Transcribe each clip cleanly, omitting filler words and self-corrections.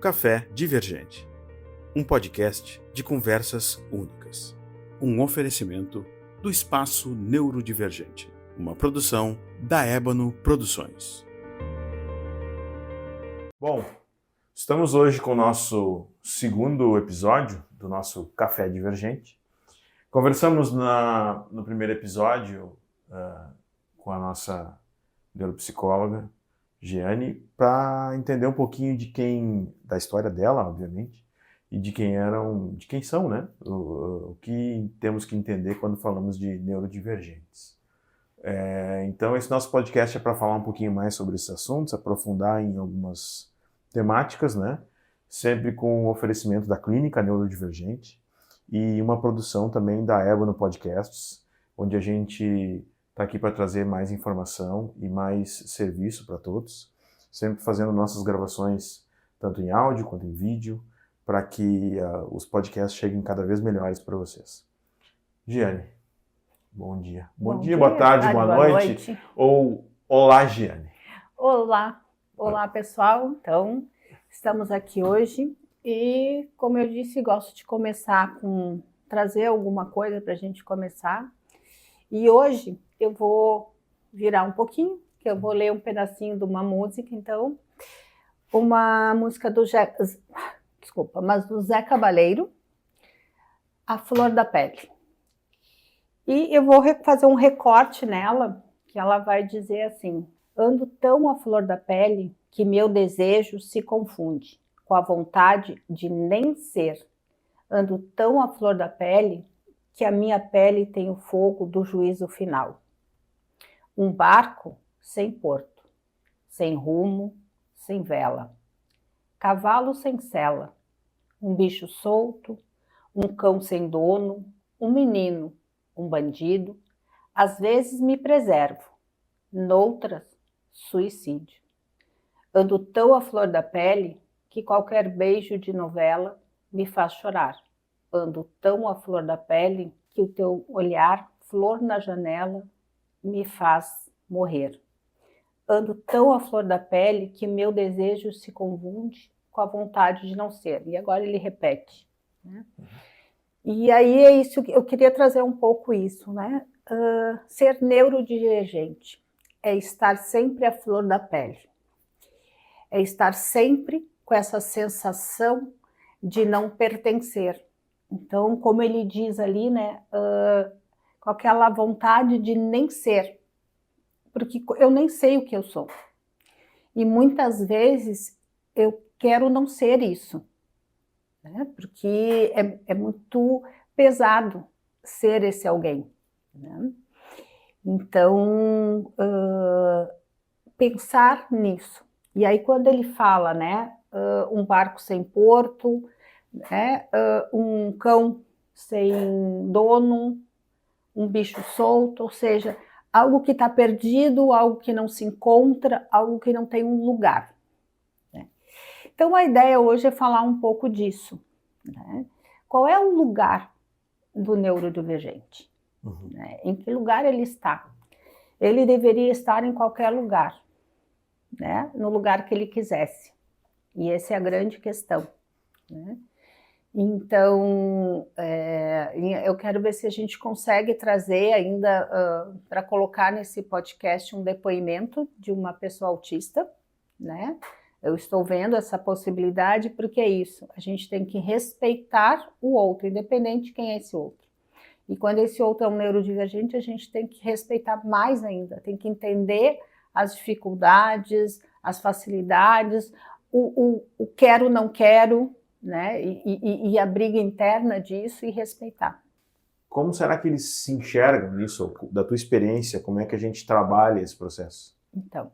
Café Divergente, um podcast de conversas únicas. Um oferecimento do Espaço Neurodivergente, uma produção da Ébano Produções. Bom, estamos hoje com o nosso segundo episódio do nosso Café Divergente. Conversamos no primeiro episódio com a nossa neuropsicóloga, Giane, para entender um pouquinho da história dela, obviamente, e de quem são, né? O que temos que entender quando falamos de neurodivergentes. Então, esse nosso podcast é para falar um pouquinho mais sobre esses assuntos, aprofundar em algumas temáticas, né? Sempre com o oferecimento da Clínica Neurodivergente e uma produção também da Ébano Podcasts, onde a gente está aqui para trazer mais informação e mais serviço para todos, sempre fazendo nossas gravações tanto em áudio quanto em vídeo, para que os podcasts cheguem cada vez melhores para vocês. Giane, bom dia. Bom dia, boa tarde, boa noite. Ou olá, Giane. Olá pessoal. Então, estamos aqui hoje e, como eu disse, gosto de começar com trazer alguma coisa para a gente começar. E hoje eu vou virar um pouquinho, que eu vou ler um pedacinho de uma música, então, uma música do Zé Cabaleiro, A Flor da Pele. E eu vou fazer um recorte nela, que ela vai dizer assim: ando tão à flor da pele que meu desejo se confunde com a vontade de nem ser. Ando tão à flor da pele que a minha pele tem o fogo do juízo final. Um barco sem porto, sem rumo, sem vela. Cavalo sem sela, um bicho solto, um cão sem dono, um menino, um bandido. Às vezes me preservo, noutras, suicídio. Ando tão à flor da pele que qualquer beijo de novela me faz chorar. Ando tão à flor da pele que o teu olhar, flor na janela, me faz morrer. Ando tão à flor da pele que meu desejo se confunde com a vontade de não ser. E agora ele repete, né? E aí é isso que eu queria trazer um pouco isso, né? Ser neurodivergente é estar sempre à flor da pele. É estar sempre com essa sensação de não pertencer. Então, como ele diz ali, né, com aquela vontade de nem ser, porque eu nem sei o que eu sou. E muitas vezes eu quero não ser isso, né, porque é muito pesado ser esse alguém, né? Então, pensar nisso. E aí, quando ele fala, né, um barco sem porto, um cão sem dono, um bicho solto, ou seja, algo que está perdido, algo que não se encontra, algo que não tem um lugar, né? Então a ideia hoje é falar um pouco disso, né? Qual é o lugar do neurodivergente? Né? Em que lugar ele está? Ele deveria estar em qualquer lugar, né? No lugar que ele quisesse. E essa é a grande questão, né? Então, eu quero ver se a gente consegue trazer ainda, para colocar nesse podcast, um depoimento de uma pessoa autista, né? Eu estou vendo essa possibilidade porque é isso, a gente tem que respeitar o outro, independente de quem é esse outro. E quando esse outro é um neurodivergente, a gente tem que respeitar mais ainda, tem que entender as dificuldades, as facilidades, o quero, não quero, né? E a briga interna disso e respeitar. Como será que eles se enxergam nisso? Da tua experiência, como é que a gente trabalha esse processo? Então,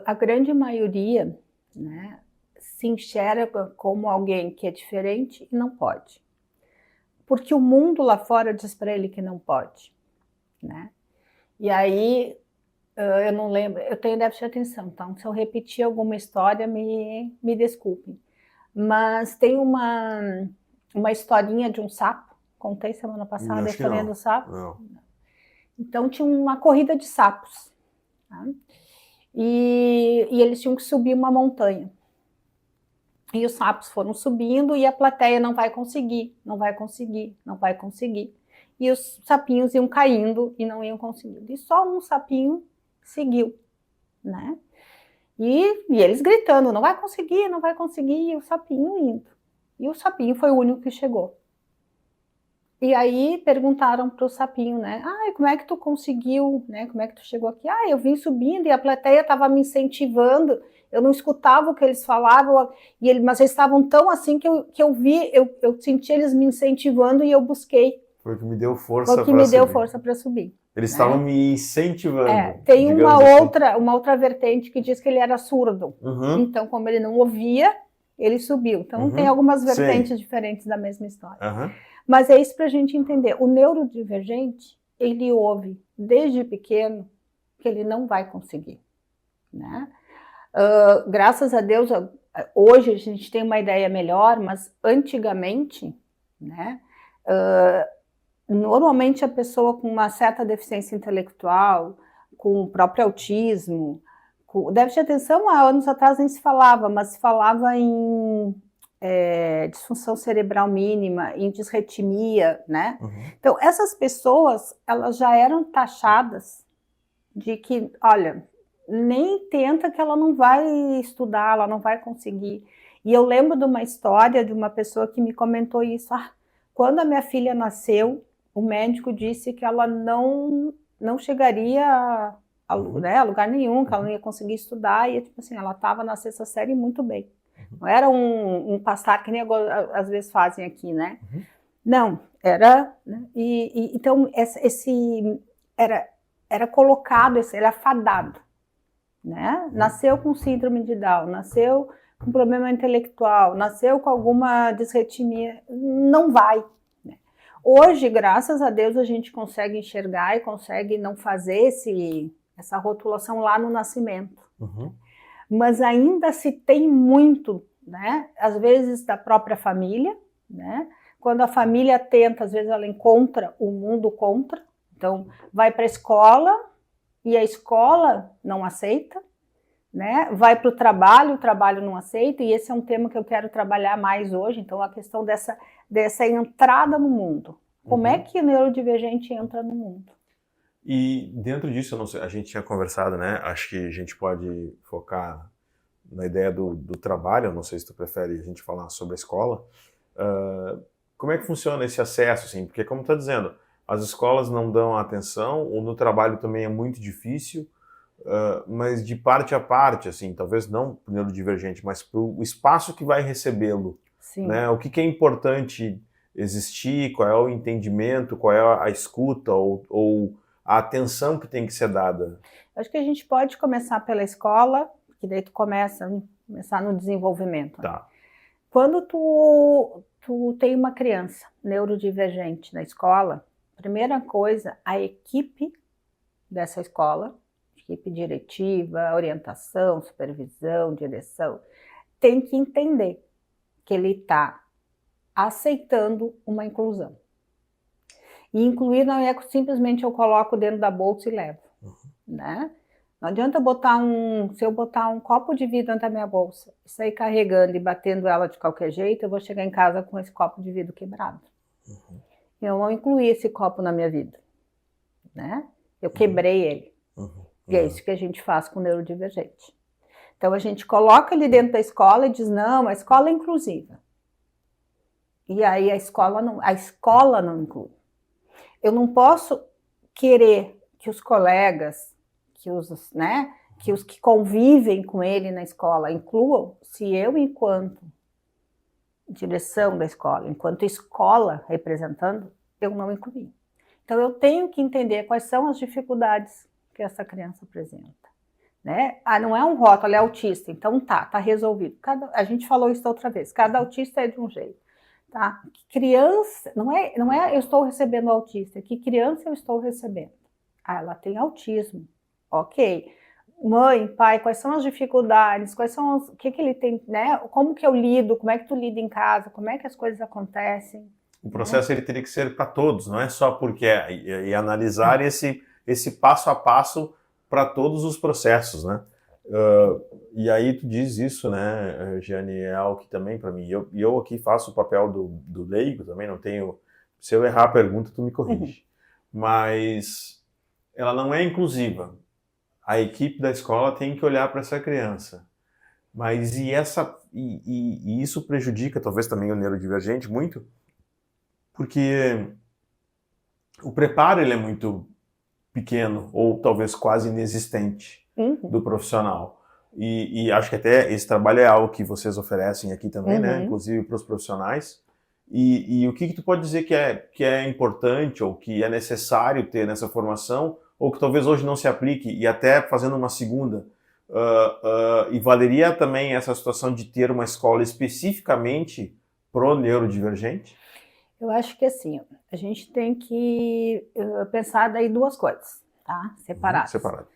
a grande maioria, né, se enxerga como alguém que é diferente e não pode. Porque o mundo lá fora diz para ele que não pode, né? E aí, eu não lembro, eu tenho déficit de atenção, então se eu repetir alguma história, me desculpem. Mas tem uma historinha de um sapo, contei semana passada, a historinha do sapo. Não. Então tinha uma corrida de sapos, tá? E eles tinham que subir uma montanha. E os sapos foram subindo e a plateia não vai conseguir, não vai conseguir, não vai conseguir. E os sapinhos iam caindo e não iam conseguindo. E só um sapinho seguiu, né? E eles gritando, não vai conseguir, não vai conseguir, e o sapinho indo. E o sapinho foi o único que chegou. E aí perguntaram para o sapinho, né? Ah, como é que tu conseguiu, né? Como é que tu chegou aqui? Ah, eu vim subindo e a plateia estava me incentivando. Eu não escutava o que eles falavam, mas eles estavam tão assim que eu vi, eu senti eles me incentivando e eu busquei. Foi o que me deu força para subir. Foi o que me deu força para subir. Eles estavam me incentivando. Tem uma outra vertente que diz que ele era surdo. Então, como ele não ouvia, ele subiu. Então, tem algumas vertentes diferentes da mesma história. Mas é isso para a gente entender. O neurodivergente, ele ouve desde pequeno que ele não vai conseguir, né? Graças a Deus, hoje a gente tem uma ideia melhor, mas antigamente, né? Normalmente a pessoa com uma certa deficiência intelectual, com o próprio autismo, déficit de atenção, há anos atrás nem se falava, mas se falava em disfunção cerebral mínima, em disritmia, né? Então, essas pessoas, elas já eram taxadas de que, olha, nem tenta que ela não vai estudar, ela não vai conseguir. E eu lembro de uma história de uma pessoa que me comentou isso. Quando a minha filha nasceu, o médico disse que ela não chegaria a lugar nenhum, que ela não ia conseguir estudar, e tipo assim, ela estava na 6ª série muito bem. Não era um passar que nem às vezes fazem aqui, né? Não, era... Né? Então, era colocado, era fadado, né? Nasceu com síndrome de Down, nasceu com problema intelectual, nasceu com alguma disritmia, não vai. Né? Hoje, graças a Deus, a gente consegue enxergar e consegue não fazer essa rotulação lá no nascimento. Mas ainda se tem muito, né? Às vezes da própria família, né? Quando a família tenta, às vezes ela encontra o mundo contra, então vai para a escola e a escola não aceita, né? Vai para o trabalho não aceita, e esse é um tema que eu quero trabalhar mais hoje, então a questão dessa entrada no mundo. Como é que o neurodivergente entra no mundo? E dentro disso, eu não sei, a gente tinha conversado, né? Acho que a gente pode focar na ideia do trabalho, eu não sei se tu prefere a gente falar sobre a escola. Como é que funciona esse acesso, assim? Porque como tu está dizendo, as escolas não dão atenção, ou no trabalho também é muito difícil, mas de parte a parte, assim, talvez não para o neurodivergente, mas para o espaço que vai recebê-lo. Né? O que é importante existir, qual é o entendimento, qual é a escuta ou a atenção que tem que ser dada? Acho que a gente pode começar pela escola, que daí tu começar no desenvolvimento. Tá. Né? Quando tu tem uma criança neurodivergente na escola, primeira coisa, a equipe dessa escola, equipe diretiva, orientação, supervisão, direção, tem que entender que ele está aceitando uma inclusão. E incluir não é simplesmente eu coloco dentro da bolsa e levo, né? Não adianta se eu botar um copo de vidro dentro da minha bolsa e sair carregando e batendo ela de qualquer jeito, eu vou chegar em casa com esse copo de vidro quebrado. Eu não incluí esse copo na minha vida, né? Eu quebrei ele. E é isso que a gente faz com o neurodivergente. Então a gente coloca ele dentro da escola e diz, não, a escola é inclusiva. E aí a escola não inclui. Eu não posso querer que os colegas, que os que convivem com ele na escola incluam, se eu, enquanto direção da escola, enquanto escola representando, eu não incluí. Então eu tenho que entender quais são as dificuldades que essa criança apresenta. Né? Não é um rótulo, é autista, então tá resolvido. A gente falou isso outra vez, cada autista é de um jeito. Tá? Que criança, não é eu estou recebendo autista, que criança eu estou recebendo? Ela tem autismo, ok. Mãe, pai, quais são as dificuldades, o que ele tem, né? Como que eu lido, como é que tu lida em casa, como é que as coisas acontecem? O processo ele teria que ser para todos, não é só porque e analisar esse passo a passo para todos os processos, né? E aí tu diz isso, né, Giane, é algo que também para mim, eu aqui faço o papel do leigo também, não tenho, se eu errar a pergunta, tu me corrige. Mas ela não é inclusiva. A equipe da escola tem que olhar para essa criança. Mas e isso prejudica talvez também o neurodivergente muito, porque o preparo ele é muito pequeno, ou talvez quase inexistente, do profissional. E acho que até esse trabalho é algo que vocês oferecem aqui também, né? Inclusive para os profissionais. E o que tu pode dizer que é importante ou que é necessário ter nessa formação, ou que talvez hoje não se aplique, e até fazendo uma segunda, e valeria também essa situação de ter uma escola especificamente pro neurodivergente? Eu acho que assim, a gente tem que pensar daí duas coisas, tá? Separadas. Separado.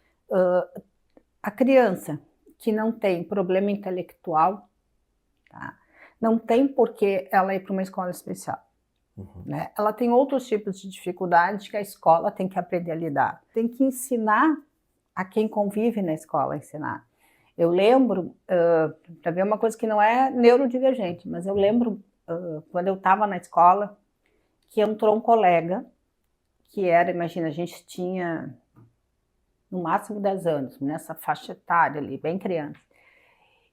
A criança que não tem problema intelectual, tá? Não tem por que ela ir para uma escola especial. Né? Ela tem outros tipos de dificuldades que a escola tem que aprender a lidar. Tem que ensinar a quem convive na escola a ensinar. Eu lembro, para ver uma coisa que não é neurodivergente, mas eu lembro quando eu estava na escola, que entrou um colega, que era, imagina, a gente tinha no máximo 10 anos, nessa faixa etária ali, bem criança.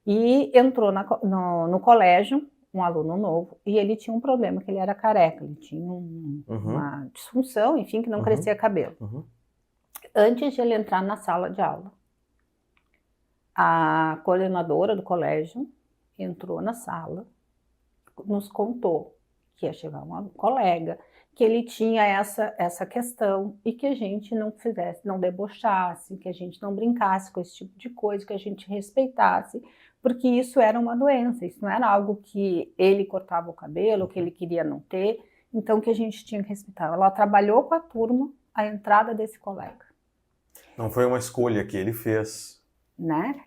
E entrou no colégio um aluno novo, e ele tinha um problema, que ele era careca, ele tinha uma disfunção, enfim, que não crescia cabelo. Antes de ele entrar na sala de aula, a coordenadora do colégio entrou na sala, nos contou que ia chegar um colega, que ele tinha essa questão e que a gente não fizesse, não debochasse, que a gente não brincasse com esse tipo de coisa, que a gente respeitasse, porque isso era uma doença, isso não era algo que ele cortava o cabelo, que ele queria não ter, então que a gente tinha que respeitar. Ela trabalhou com a turma a entrada desse colega. Não foi uma escolha que ele fez. Né?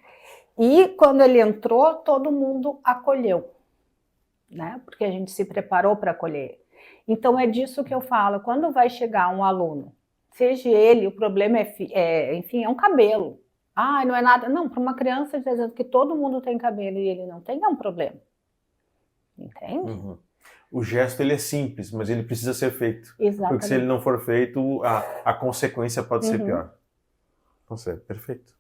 E quando ele entrou, todo mundo acolheu, né? Porque a gente se preparou para acolher. Então é disso que eu falo, quando vai chegar um aluno, seja ele, o problema enfim, é um cabelo. Ah, não é nada. Não, para uma criança dizendo que todo mundo tem cabelo e ele não tem, é um problema. Entende? O gesto ele é simples, mas ele precisa ser feito. Exatamente. Porque se ele não for feito, a consequência pode ser pior. Então, perfeito.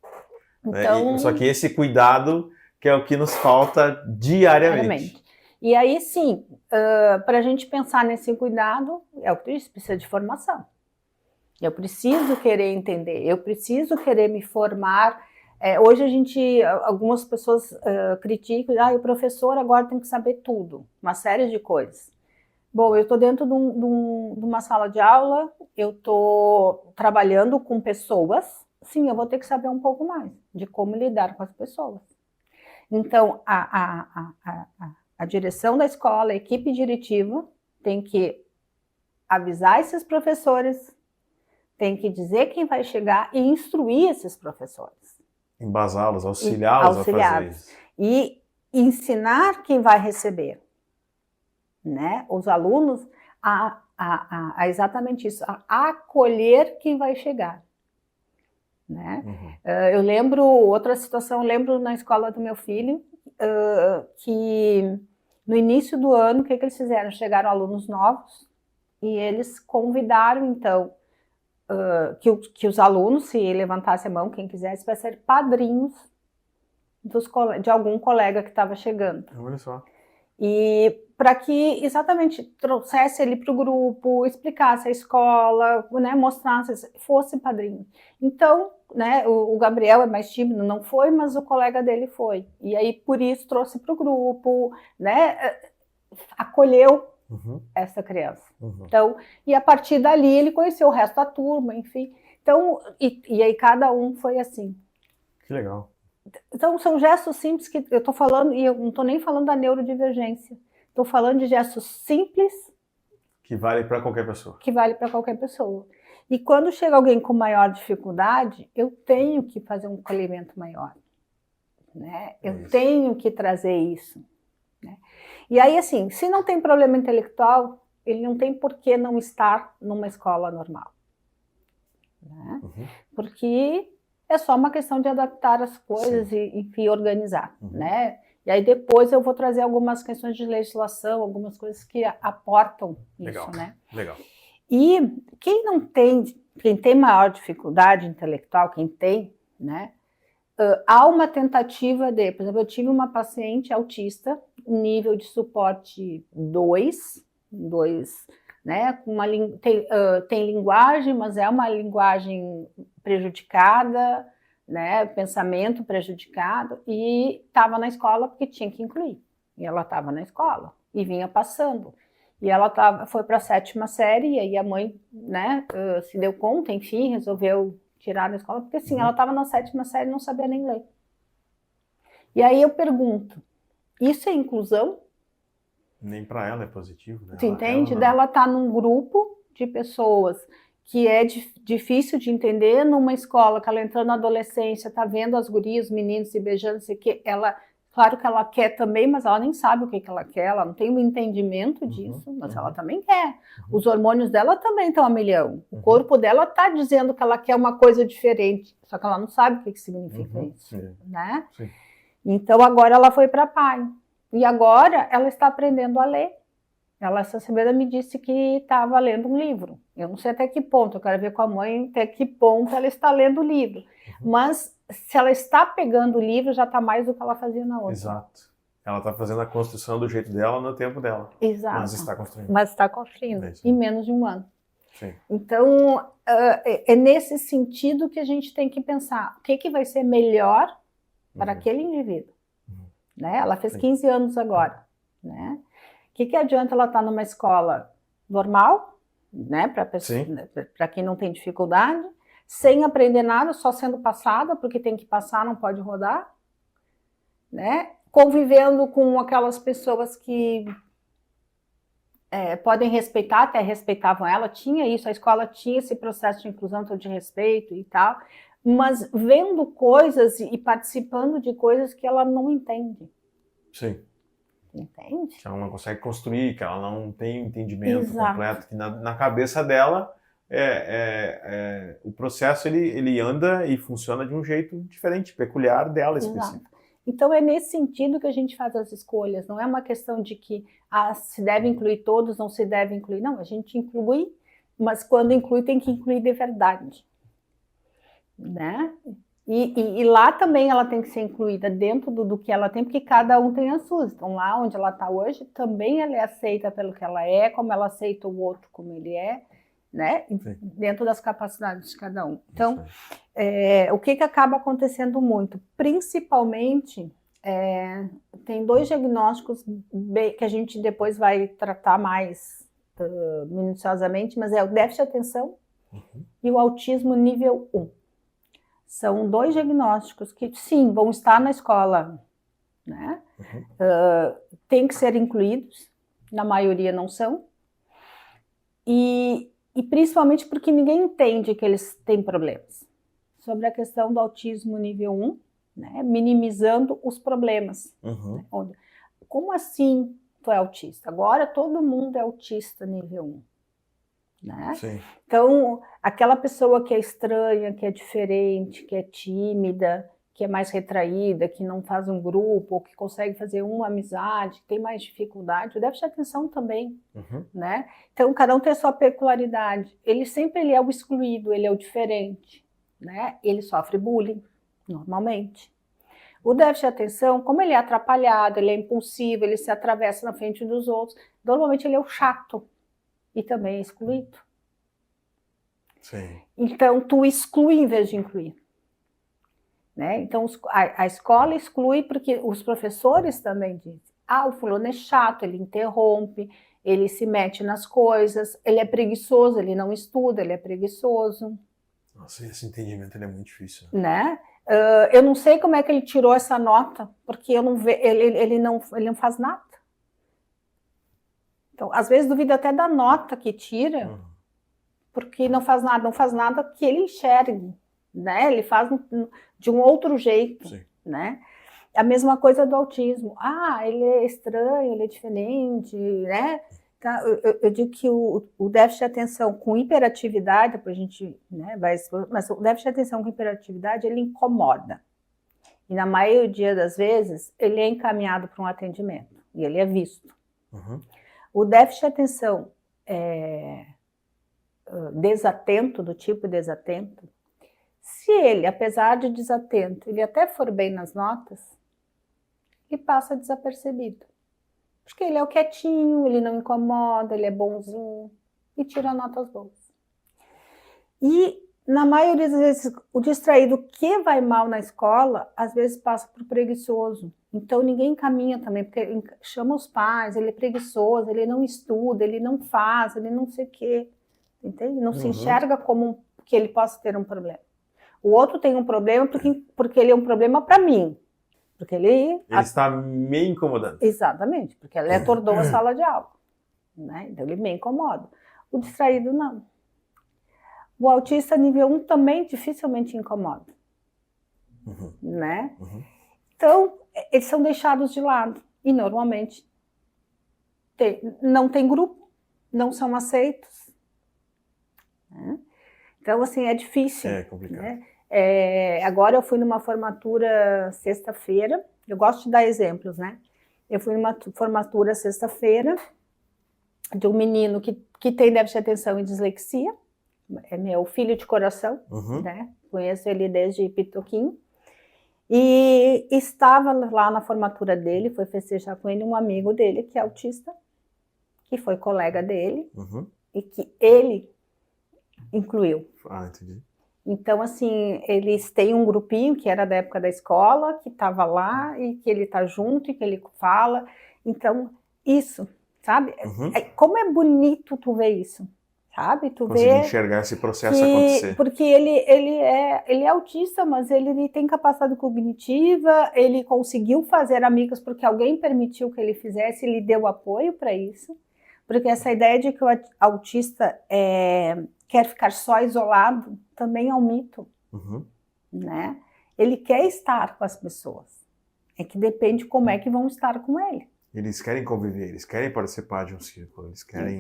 Então, só que esse cuidado que é o que nos falta diariamente. E aí, sim, para a gente pensar nesse cuidado, é o que eu disse, precisa de formação. Eu preciso querer entender, eu preciso querer me formar. Hoje algumas pessoas criticam, o professor agora tem que saber tudo, uma série de coisas. Bom, eu estou dentro de uma sala de aula, eu estou trabalhando com pessoas, sim, eu vou ter que saber um pouco mais de como lidar com as pessoas. Então, a direção da escola, a equipe diretiva, tem que avisar esses professores, tem que dizer quem vai chegar e instruir esses professores. Embasá-los, auxiliá-los a fazer isso. E ensinar quem vai receber, né? Os alunos a exatamente isso, a acolher quem vai chegar. Né? Eu lembro, outra situação, na escola do meu filho, que no início do ano, o que eles fizeram? Chegaram alunos novos e eles convidaram, então, que os alunos, se levantassem a mão, quem quisesse, para ser padrinhos de algum colega que estava chegando. Olha só. E para que exatamente trouxesse ele para o grupo, explicasse a escola, né, mostrasse, fosse padrinho. Então, né, o Gabriel é mais tímido, não foi, mas o colega dele foi. E aí, por isso, trouxe para o grupo, né, acolheu essa criança. Então, e a partir dali, ele conheceu o resto da turma, enfim. Então, e aí cada um foi assim. Que legal. Então, são gestos simples que eu estou falando, e eu não estou nem falando da neurodivergência. Estou falando de gestos simples. Que vale para qualquer pessoa. Que vale para qualquer pessoa. E quando chega alguém com maior dificuldade, eu tenho que fazer um acolhimento maior. Né? Eu tenho que trazer isso. Né? E aí, assim, se não tem problema intelectual, ele não tem por que não estar numa escola normal. Né? Porque É só uma questão de adaptar as coisas e organizar, né? E aí depois eu vou trazer algumas questões de legislação, algumas coisas que aportam isso, né? Legal. E quem tem maior dificuldade intelectual, quem tem, né? Há uma tentativa por exemplo, eu tive uma paciente autista, nível de suporte 2, né? Tem linguagem, mas é uma linguagem prejudicada, né? Pensamento prejudicado, e estava na escola porque tinha que incluir. E ela estava na escola e vinha passando. E ela foi para a 7ª série, e aí a mãe, né, se deu conta, enfim, resolveu tirar da escola, porque assim, ela estava na 7ª série e não sabia nem ler. E aí eu pergunto, isso é inclusão? Nem para ela é positivo, né? Tu entende? Ela tá num grupo de pessoas que é difícil de entender, numa escola que ela entrou na adolescência, tá vendo as gurias, os meninos se beijando, sei que claro que ela quer também, mas ela nem sabe o que ela quer, ela não tem um entendimento disso, mas ela também quer. Os hormônios dela também estão a milhão. O corpo dela está dizendo que ela quer uma coisa diferente, só que ela não sabe o que significa isso, né? Sim. Então agora ela foi para PAI. E agora ela está aprendendo a ler. Ela, essa semana, me disse que estava lendo um livro. Eu não sei até que ponto, eu quero ver com a mãe até que ponto ela está lendo o livro. Mas se ela está pegando o livro, já está mais do que ela fazia na outra. Exato. Ela está fazendo a construção do jeito dela, no tempo dela. Exato. Mas está construindo. Mas está construindo, em menos de um ano. Sim. Então, é nesse sentido que a gente tem que pensar o que vai ser melhor para aquele indivíduo. Né? Ela fez 15 anos agora. Né? O que adianta ela estar numa escola normal, né? Para quem não tem dificuldade, sem aprender nada, só sendo passada, porque tem que passar, não pode rodar, né? Convivendo com aquelas pessoas que podem respeitar, até respeitavam ela, tinha isso, a escola tinha esse processo de inclusão, de respeito e tal, mas vendo coisas e participando de coisas que ela não entende. Sim. Entende? Que ela não consegue construir, que ela não tem entendimento completo, que na cabeça dela o processo ele anda e funciona de um jeito diferente, peculiar dela específico. Então é nesse sentido que a gente faz as escolhas, não é uma questão de que se deve incluir todos, não se deve incluir, não, a gente inclui, mas quando inclui tem que incluir de verdade, né? E lá também ela tem que ser incluída dentro do que ela tem, porque cada um tem as suas. Então lá onde ela está hoje, também ela é aceita pelo que ela é, como ela aceita o outro como ele é, né? Dentro das capacidades de cada um. Então, o que acaba acontecendo muito? Principalmente, tem 2 diagnósticos que a gente depois vai tratar mais minuciosamente, mas é o déficit de atenção e o autismo nível 1. São 2 diagnósticos que, sim, vão estar na escola, né? Tem que ser incluídos, na maioria não são, e principalmente porque ninguém entende que eles têm problemas. Sobre a questão do autismo nível 1, né? Minimizando os problemas. Né? Como assim tu é autista? Agora todo mundo é autista nível 1. Né? Então, aquela pessoa que é estranha, que é diferente, que é tímida, que é mais retraída, que não faz um grupo, ou que consegue fazer uma amizade, que tem mais dificuldade, o déficit de atenção também, né? Então, cada um tem a sua peculiaridade. Ele é o excluído, ele é o diferente, né? Ele sofre bullying, normalmente. O déficit de atenção, como ele é atrapalhado, ele é impulsivo, ele se atravessa na frente dos outros, normalmente ele é o chato. E também é excluído. Sim. Então, tu exclui em vez de incluir. Né? Então, a escola exclui porque os professores também dizem, o fulano é chato, ele interrompe, ele se mete nas coisas, ele é preguiçoso, ele não estuda, ele é preguiçoso. Nossa, esse entendimento é muito difícil. Né? Eu não sei como é que ele tirou essa nota, porque ele não faz nada. Então, às vezes duvido até da nota que tira, porque não faz nada que ele enxergue, né? Ele faz de um outro jeito, né? A mesma coisa do autismo. Ele é estranho, ele é diferente, né? Tá? Eu digo que o déficit de atenção com hiperatividade, depois a gente, né, mas o déficit de atenção com hiperatividade, ele incomoda. E na maioria das vezes, ele é encaminhado para um atendimento, e ele é visto. Uhum. O déficit de atenção desatento, do tipo desatento, se ele, apesar de desatento, ele até for bem nas notas, ele passa desapercebido. Porque ele é o quietinho, ele não incomoda, ele é bonzinho e tira notas boas. E, na maioria das vezes, o distraído que vai mal na escola, às vezes passa por preguiçoso. Então, ninguém encaminha também, porque chama os pais, ele é preguiçoso, ele não estuda, ele não faz, ele não sei o quê. Entende? Não se enxerga como que ele possa ter um problema. O outro tem um problema porque ele é um problema para mim. Porque ele está meio incomodando. Exatamente, porque ele atordou a sala de aula. Né? Então ele me incomoda. O distraído, não. O autista nível 1 também dificilmente incomoda. Né? Então, eles são deixados de lado. E, normalmente, não tem grupo, não são aceitos. Né? Então, assim, é difícil. É complicado. Né? Agora eu fui numa formatura sexta-feira, eu gosto de dar exemplos, né? Eu fui numa formatura sexta-feira de um menino que tem déficit de atenção e dislexia, é meu filho de coração, né? Conheço ele desde pitoquinho, e estava lá na formatura dele, foi festejar com ele um amigo dele que é autista, que foi colega dele, e que ele incluiu. Ah, entendi. Então, assim, eles têm um grupinho que era da época da escola, que estava lá e que ele está junto e que ele fala. Então, isso, sabe? Como é bonito tu ver isso, sabe? Tu conseguir enxergar esse processo acontecer. Porque ele é autista, mas ele tem capacidade cognitiva, ele conseguiu fazer amigos porque alguém permitiu que ele fizesse, ele deu apoio para isso. Porque essa ideia de que o autista quer ficar só isolado também é um mito, né? Ele quer estar com as pessoas, é que depende como é que vão estar com ele. Eles querem conviver, eles querem participar de um círculo, eles querem...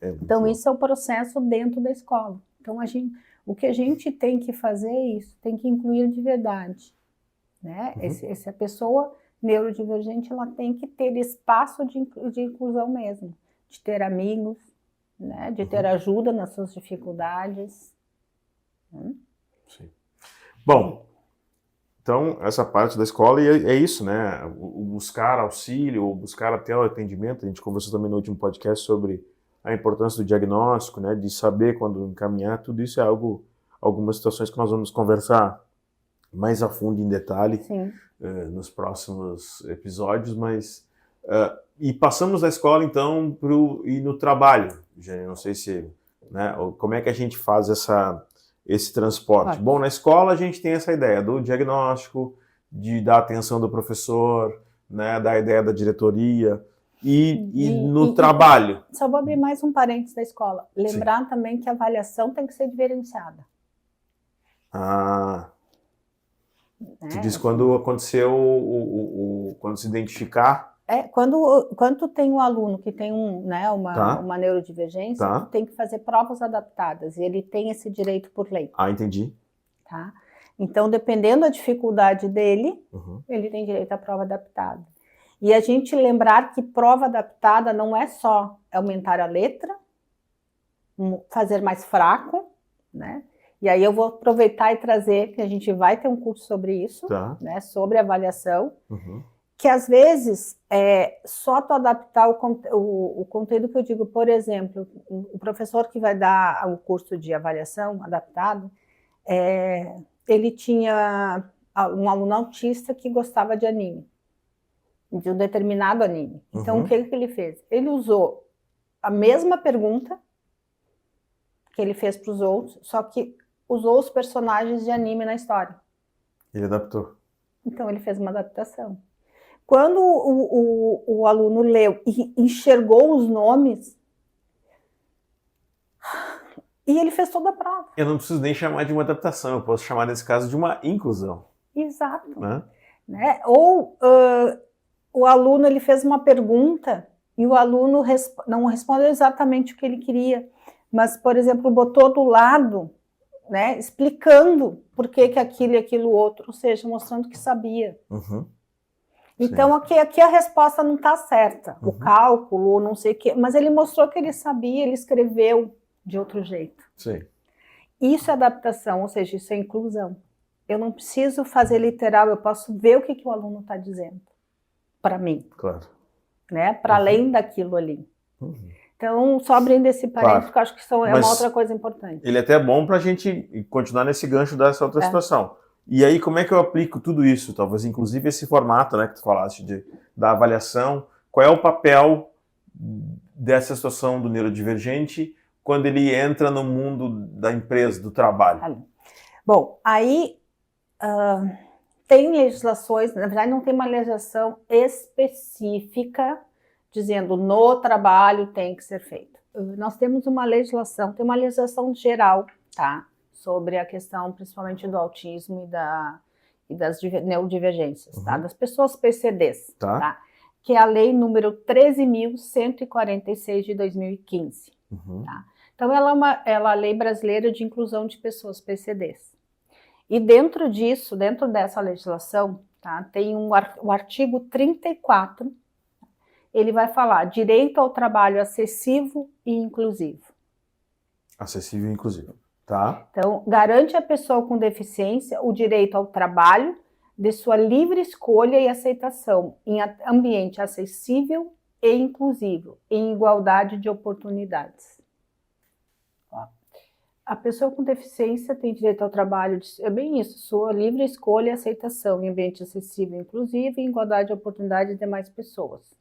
Então isso é o processo dentro da escola. Então o que a gente tem que fazer é isso, tem que incluir de verdade, né? Essa pessoa neurodivergente, ela tem que ter espaço de inclusão mesmo, de ter amigos, né? De ter ajuda nas suas dificuldades. Sim. Bom, então essa parte da escola é isso, né? O buscar auxílio, o buscar até o atendimento. A gente conversou também no último podcast sobre a importância do diagnóstico, né? De saber quando encaminhar. Tudo isso é algumas situações que nós vamos conversar mais a fundo, em detalhe, nos próximos episódios, mas... e passamos da escola, então, e no trabalho. Jane, não sei se... Né, como é que a gente faz esse transporte? Bom, na escola a gente tem essa ideia do diagnóstico, da atenção do professor, né, da ideia da diretoria, e no trabalho. Só vou abrir mais um parênteses da escola. Lembrar também que a avaliação tem que ser diferenciada. Tu diz quando aconteceu, quando se identificar... Quando tu tem um aluno que tem uma neurodivergência, tu tem que fazer provas adaptadas, e ele tem esse direito por lei. Entendi. Tá? Então, dependendo da dificuldade dele, ele tem direito à prova adaptada. E a gente lembrar que prova adaptada não é só aumentar a letra, fazer mais fraco, né? E aí eu vou aproveitar e trazer, que a gente vai ter um curso sobre isso, né? Sobre avaliação, que às vezes só tu adaptar o conteúdo que eu digo, por exemplo, o professor que vai dar o curso de avaliação adaptado, ele tinha um aluno autista que gostava de anime, de um determinado anime. Então, o que ele fez? Ele usou a mesma pergunta que ele fez para os outros, só que usou os personagens de anime na história. Ele adaptou. Então, ele fez uma adaptação. Quando o aluno leu e enxergou os nomes, e ele fez toda a prova. Eu não preciso nem chamar de uma adaptação, eu posso chamar, nesse caso, de uma inclusão. Exato. Né? Ou o aluno ele fez uma pergunta e o aluno não respondeu exatamente o que ele queria, mas, por exemplo, botou do lado, né, explicando por que aquilo e aquilo outro, ou seja, mostrando que sabia. Uhum. Então, aqui a resposta não está certa, o cálculo, não sei o quê, mas ele mostrou que ele sabia, ele escreveu de outro jeito. Sim. Isso é adaptação, ou seja, isso é inclusão. Eu não preciso fazer literal, eu posso ver o que o aluno está dizendo para mim. Claro. Né? Para além daquilo ali. Uhum. Então, só abrindo esse parênteses, porque eu acho que isso é uma outra coisa importante. Ele é até bom para a gente continuar nesse gancho dessa outra situação. E aí, como é que eu aplico tudo isso? Talvez, inclusive, esse formato, né, que tu falaste da avaliação. Qual é o papel dessa situação do neurodivergente quando ele entra no mundo da empresa, do trabalho? Bom, aí tem legislações, na verdade não tem uma legislação específica dizendo no trabalho tem que ser feito. Nós temos uma legislação, tem uma legislação geral, tá? Sobre a questão principalmente do autismo e das neurodivergências, tá? Das pessoas PCDs, tá? Que é a lei número 13.146 de 2015. Tá? Então ela é a lei brasileira de inclusão de pessoas PCDs. E dentro disso, dentro dessa legislação, tá, tem o artigo 34, ele vai falar direito ao trabalho acessível e inclusivo. Acessível e inclusivo, tá? Então, garante à pessoa com deficiência o direito ao trabalho de sua livre escolha e aceitação em ambiente acessível e inclusivo, em igualdade de oportunidades. A pessoa com deficiência tem direito ao trabalho, é bem isso, sua livre escolha e aceitação em ambiente acessível e inclusivo, em igualdade de oportunidade de demais pessoas.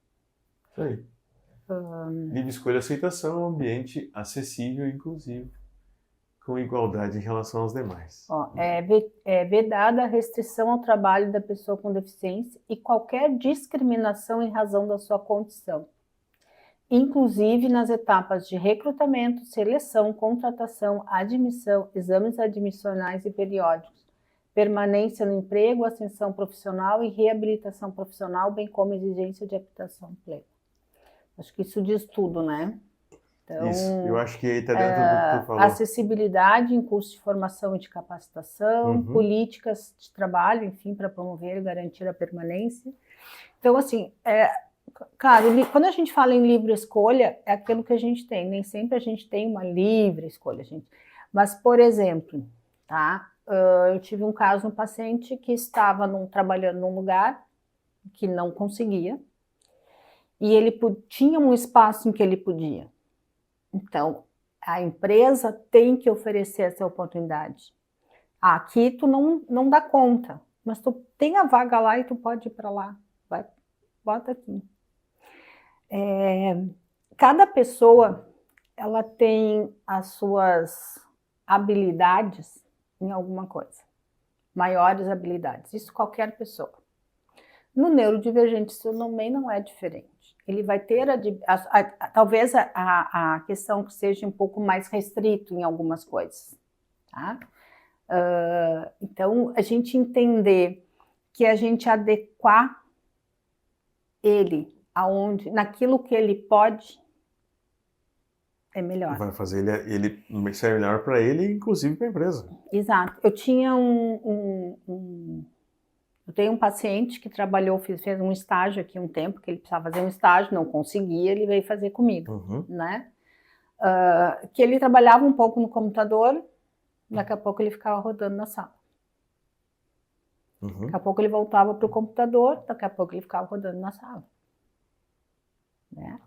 Isso aí. Livre escolha e aceitação, ambiente acessível e inclusivo, com igualdade em relação aos demais. É vedada a restrição ao trabalho da pessoa com deficiência e qualquer discriminação em razão da sua condição, inclusive nas etapas de recrutamento, seleção, contratação, admissão, exames admissionais e periódicos, permanência no emprego, ascensão profissional e reabilitação profissional, bem como exigência de habitação plena. Acho que isso diz tudo, né? Então, isso, eu acho que está dentro do que tu falou. Acessibilidade em cursos de formação e de capacitação, políticas de trabalho, enfim, para promover e garantir a permanência. Então, assim, claro, quando a gente fala em livre escolha, é aquilo que a gente tem. Nem sempre a gente tem uma livre escolha, gente. Mas, por exemplo, tá? Eu tive um caso, um paciente que estava trabalhando num lugar que não conseguia e ele tinha um espaço em que ele podia. Então, a empresa tem que oferecer essa oportunidade. Aqui tu não dá conta, mas tu tem a vaga lá e tu pode ir para lá. Vai, bota aqui. Cada pessoa, ela tem as suas habilidades em alguma coisa. Maiores habilidades. Isso qualquer pessoa. No neurodivergente, isso também não é diferente. Ele vai ter, talvez a questão que seja um pouco mais restrito em algumas coisas. Tá? Então, a gente entender que a gente adequar ele naquilo que ele pode, é melhor. Vai fazer ele ser melhor para ele, inclusive para a empresa. Exato. Eu tinha eu tenho um paciente que trabalhou, fez um estágio aqui um tempo, que ele precisava fazer um estágio, não conseguia, ele veio fazer comigo, né? Que ele trabalhava um pouco no computador, daqui a pouco ele ficava rodando na sala. Daqui a pouco ele voltava para o computador, daqui a pouco ele ficava rodando na sala. Né?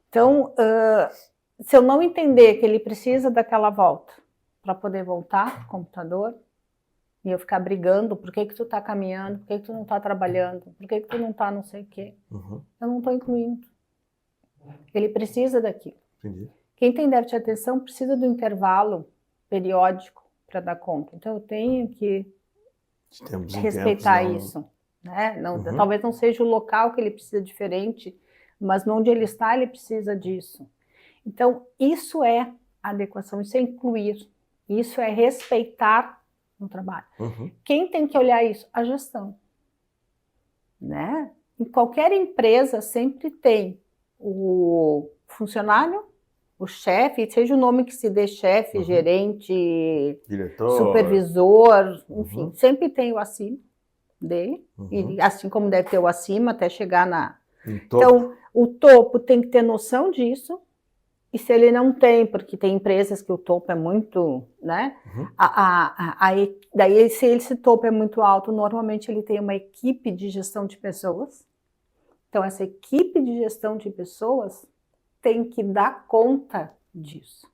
Então, se eu não entender que ele precisa daquela volta para poder voltar para o computador, e eu ficar brigando, por que tu tá caminhando, por que tu não tá trabalhando, por que tu não tá não sei o quê, eu não tô incluindo. Ele precisa daquilo. Entendi. Quem tem déficit de atenção precisa do intervalo periódico para dar conta. Então eu tenho que respeitar isso. Né? Talvez não seja o local que ele precisa diferente, mas onde ele está, ele precisa disso. Então, isso é adequação, isso é incluir, isso é respeitar no trabalho. Quem tem que olhar isso? A gestão. Né? Em qualquer empresa sempre tem o funcionário, o chefe, seja o nome que se dê, chefe, gerente, diretor, supervisor, enfim, sempre tem o acima dele, e assim como deve ter o acima até chegar na... Então, o topo tem que ter noção disso, e se ele não tem, porque tem empresas que o topo é muito, né? Daí, se esse topo é muito alto, normalmente ele tem uma equipe de gestão de pessoas. Então, essa equipe de gestão de pessoas tem que dar conta disso.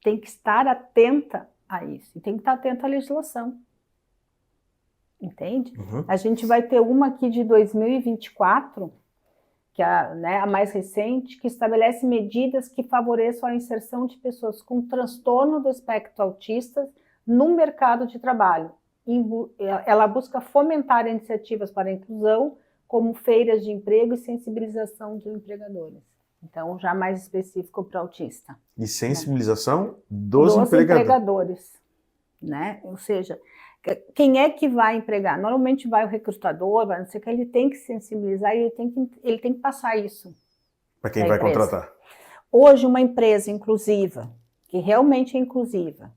Tem que estar atenta a isso. E tem que estar atenta à legislação. Entende? A gente vai ter uma aqui de 2024, que é a mais recente, que estabelece medidas que favoreçam a inserção de pessoas com transtorno do espectro autista no mercado de trabalho. Ela busca fomentar iniciativas para a inclusão, como feiras de emprego e sensibilização de empregadores. Então, já mais específico para autista. E sensibilização dos empregadores. Né? Ou seja, quem é que vai empregar? Normalmente vai o recrutador, vai não sei o que, ele tem que sensibilizar e ele tem que passar isso. Para quem vai contratar. Hoje, uma empresa inclusiva, que realmente é inclusiva,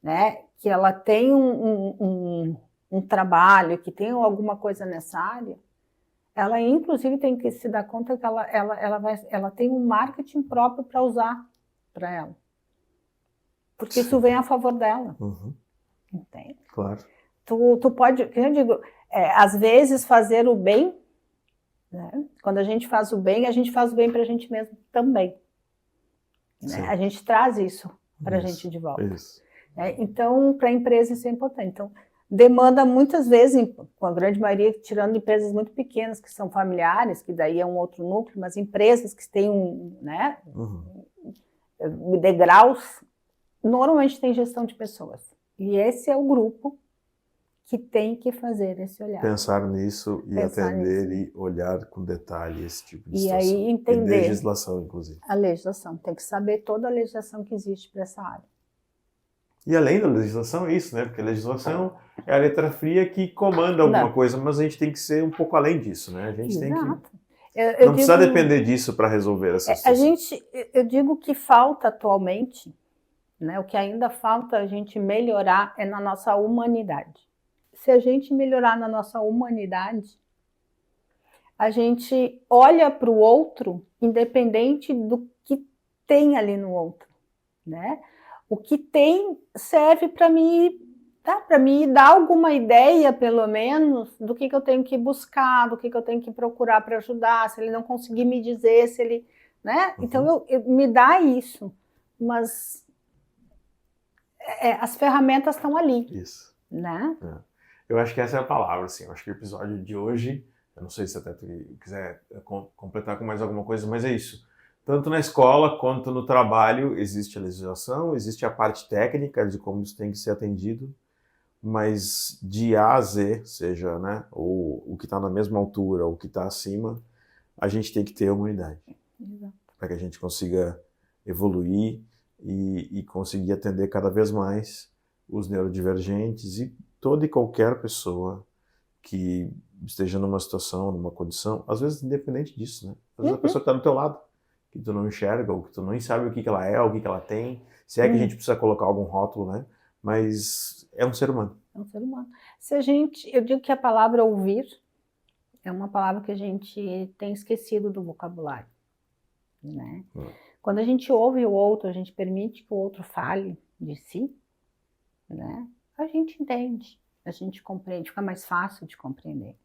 né? Que ela tem um trabalho, que tem alguma coisa nessa área, ela inclusive tem que se dar conta que ela tem um marketing próprio para usar para ela. Porque isso vem a favor dela. Entende? Claro. Tu pode, eu digo, às vezes fazer o bem, né? Quando a gente faz o bem para a gente mesmo também. Né? A gente traz isso para a gente de volta. Então, para a empresa isso é importante. Então, demanda muitas vezes, com a grande maioria, tirando empresas muito pequenas, que são familiares, que daí é um outro núcleo, mas empresas que têm degraus, normalmente tem gestão de pessoas. E esse é o grupo que tem que fazer esse olhar. Pensar nisso e atender e olhar com detalhe esse tipo de situação. E aí entender. E legislação, inclusive. A legislação. Tem que saber toda a legislação que existe para essa área. E além da legislação é isso, né? Porque a legislação é a letra fria que comanda alguma coisa, mas a gente tem que ser um pouco além disso, né? A gente tem que... não precisa depender disso para resolver essa situação. Eu digo que falta atualmente, né? O que ainda falta a gente melhorar é na nossa humanidade. Se a gente melhorar na nossa humanidade, a gente olha para o outro independente do que tem ali no outro, né? O que tem serve para mim, tá? Para me dar alguma ideia, pelo menos, do que eu tenho que buscar, do que eu tenho que procurar para ajudar, se ele não conseguir me dizer, se ele... né? Então, me dá isso, mas as ferramentas estão ali. Isso. Né? Eu acho que essa é a palavra, assim. Eu acho que o episódio de hoje, eu não sei se até tu quiser completar com mais alguma coisa, mas é isso. Tanto na escola quanto no trabalho existe a legislação, existe a parte técnica de como isso tem que ser atendido, mas de A a Z, seja, né, ou o que está na mesma altura ou o que está acima, a gente tem que ter humanidade. Para que a gente consiga evoluir e conseguir atender cada vez mais os neurodivergentes e toda e qualquer pessoa que esteja numa situação, numa condição, às vezes independente disso, né? Às vezes a pessoa que está do teu lado, que tu não enxerga, ou que tu nem sabe o que ela é, ou o que ela tem, se é que a gente precisa colocar algum rótulo, né? Mas é um ser humano. É um ser humano. Eu digo que a palavra ouvir é uma palavra que a gente tem esquecido do vocabulário, né? Quando a gente ouve o outro, a gente permite que o outro fale de si, né? A gente entende, a gente compreende, fica mais fácil de compreender.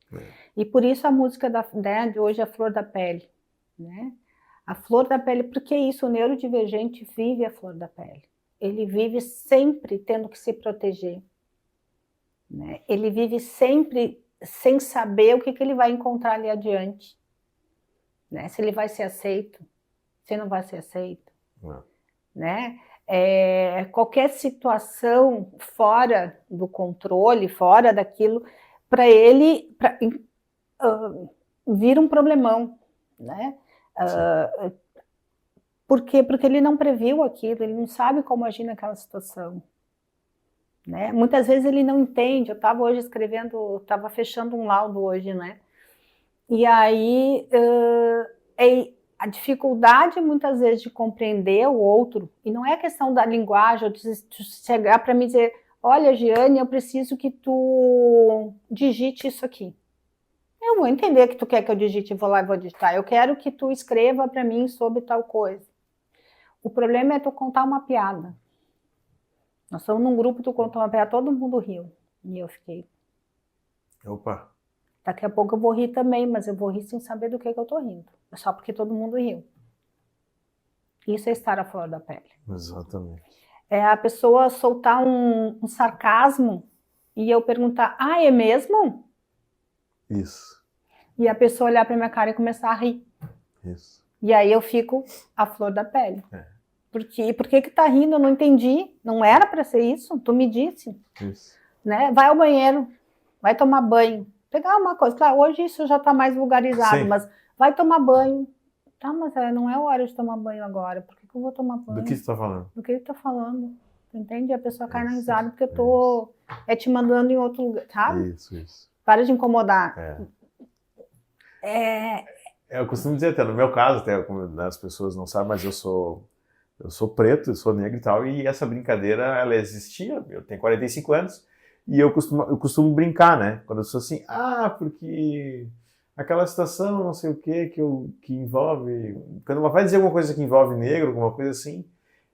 E por isso a música de hoje é a Flor da Pele, né? A flor da pele, porque isso, o neurodivergente vive a flor da pele. Ele vive sempre tendo que se proteger, né? Ele vive sempre sem saber o que ele vai encontrar ali adiante, né? Se ele vai ser aceito, se não vai ser aceito, né? Qualquer situação fora do controle, fora daquilo, para ele vira um problemão, né? Por quê? Porque ele não previu aquilo, ele não sabe como agir naquela situação, né? Muitas vezes ele não entende. Eu estava hoje fechando um laudo hoje, né? E aí a dificuldade muitas vezes de compreender o outro, e não é questão da linguagem, de chegar para mim e dizer, olha, Giane, eu preciso que tu digite isso aqui. Eu vou entender que tu quer que eu digite, vou lá e vou digitar. Eu quero que tu escreva para mim sobre tal coisa. O problema é tu contar uma piada. Nós estamos num grupo, tu contou uma piada, todo mundo riu. E eu fiquei... Opa! Daqui a pouco eu vou rir também, mas eu vou rir sem saber do que eu tô rindo. É só porque todo mundo riu. Isso é estar à flor da pele. Exatamente. É a pessoa soltar um sarcasmo e eu perguntar, é mesmo? Isso. E a pessoa olhar pra minha cara e começar a rir. Isso. E aí eu fico à flor da pele. Por que que tá rindo? Eu não entendi. Não era pra ser isso? Tu me disse. Isso. Né? Vai ao banheiro, vai tomar banho. Pegar uma coisa, claro, hoje isso já tá mais vulgarizado, Sim. mas vai tomar banho. Tá, mas não é hora de tomar banho agora. Por que eu vou tomar banho? Do que você tá falando? Do que ele tá falando. Entende? A pessoa cai na risada porque eu tô te mandando em outro lugar, sabe? Isso. Para de incomodar. Eu costumo dizer, até no meu caso, até como as pessoas não sabem, mas eu sou preto, eu sou negro e tal, e essa brincadeira, ela existia, eu tenho 45 anos, e eu costumo brincar, né? Quando eu sou assim, porque aquela situação, não sei o que envolve... Quando ela vai dizer alguma coisa que envolve negro, alguma coisa assim,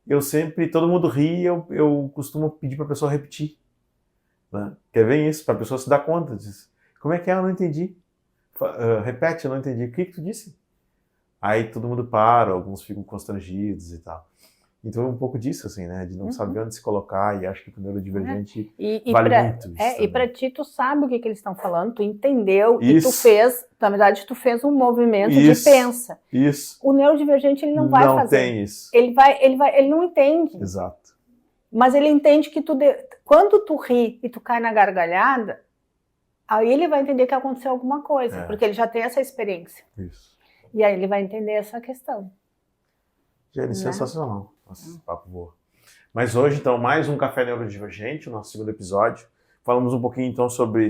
eu sempre, todo mundo ri, eu costumo pedir para a pessoa repetir. Né? Quer ver isso? Para a pessoa se dar conta disso. Como é que é? Eu não entendi. Repete, eu não entendi. O que tu disse? Aí todo mundo para, alguns ficam constrangidos e tal. Então é um pouco disso, assim, né? De não saber onde se colocar, e acho que o neurodivergente vale muito isso. E para ti, tu sabe o que eles estão falando, tu entendeu, isso. E tu fez, na verdade, tu fez um movimento de pensa. Isso. O neurodivergente, ele não vai fazer. Não tem isso. Ele não entende. Exato. Mas ele entende que quando tu ri e tu cai na gargalhada, aí ele vai entender que aconteceu alguma coisa, porque ele já tem essa experiência. Isso. E aí ele vai entender essa questão. Gente, sensacional. Nossa, papo boa. Mas hoje, então, mais um Café Neurodivergente, o nosso segundo episódio. Falamos um pouquinho, então, sobre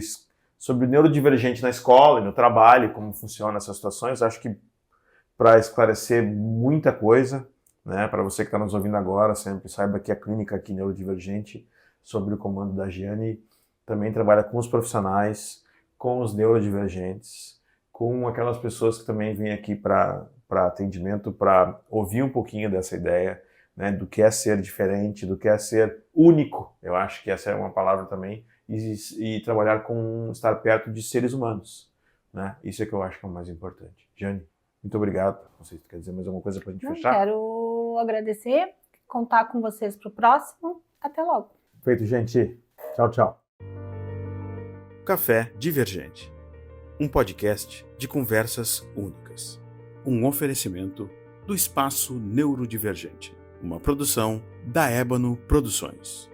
neurodivergente na escola e no trabalho, como funciona essas situações. Acho que para esclarecer muita coisa, né, para você que está nos ouvindo agora, sempre saiba que a clínica aqui Neurodivergente, sob o comando da Giane, também trabalha com os profissionais, com os neurodivergentes, com aquelas pessoas que também vêm aqui para atendimento, para ouvir um pouquinho dessa ideia, né, do que é ser diferente, do que é ser único. Eu acho que essa é uma palavra também, e trabalhar com estar perto de seres humanos, né? Isso é que eu acho que é o mais importante. Giane, muito obrigado. Não sei se tu quer dizer mais alguma coisa para a gente fechar. Quero agradecer, contar com vocês para o próximo. Até logo. Feito, gente. Tchau, tchau. Café Divergente, um podcast de conversas únicas. Um oferecimento do Espaço Neurodivergente, uma produção da Ébano Produções.